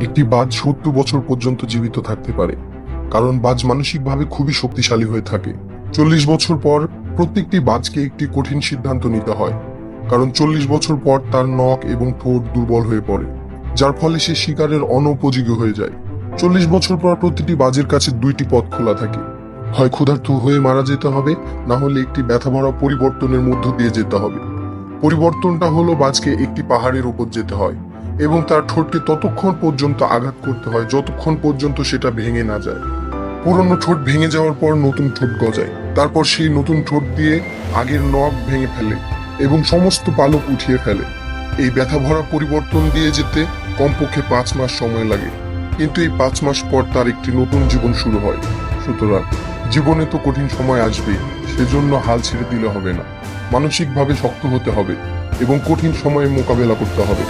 একটি বাজ ৭০ বছর পর্যন্ত জীবিত থাকতে পারে, কারণ বাজ মানসিকভাবে খুবই শক্তিশালী হয়ে থাকে। ৪০ বছর পর প্রত্যেকটি বাজকে একটি কঠিন সিদ্ধান্ত নিতে হয়, কারণ ৪০ বছর পর তার নখ এবং ঠোঁট দুর্বল হয়ে পড়ে, যার ফলে সে শিকারের অনুপযোগী হয়ে যায়। ৪০ বছর পর প্রতিটি বাজের কাছে দুইটি পথ খোলা থাকে, হয় ক্ষুধার্ত হয়ে মারা যেতে হবে, না হলে একটি ব্যথা ভরা পরিবর্তনের মধ্য দিয়ে যেতে হবে। পরিবর্তনটা হলো বাজকে একটি পাহাড়ের উপর যেতে হয় এবং তার ঠোঁটকে ততক্ষণ পর্যন্ত আঘাত করতে হয় যতক্ষণ পর্যন্ত সেটা ভেঙে না যায়। পুরনো ঠোঁট ভেঙে যাওয়ার পর নতুন ঠোঁট গজায়, তারপর সেই নতুন ঠোঁট দিয়ে আগের নখ ভেঙে ফেলে এবং সমস্ত পালক উঠিয়ে ফেলে। এই ব্যথা ভরা পরিবর্তন দিয়ে যেতে কমপক্ষে ৫ মাস সময় লাগে, কিন্তু এই ৫ মাস পর তার একটি নতুন জীবন শুরু হয়। সুতরাং জীবনে তো কঠিন সময় আসবেই, সেজন্য হাল ছেড়ে দিলে হবে না। মানসিকভাবে শক্ত হতে হবে এবং কঠিন সময়ে মোকাবেলা করতে হবে।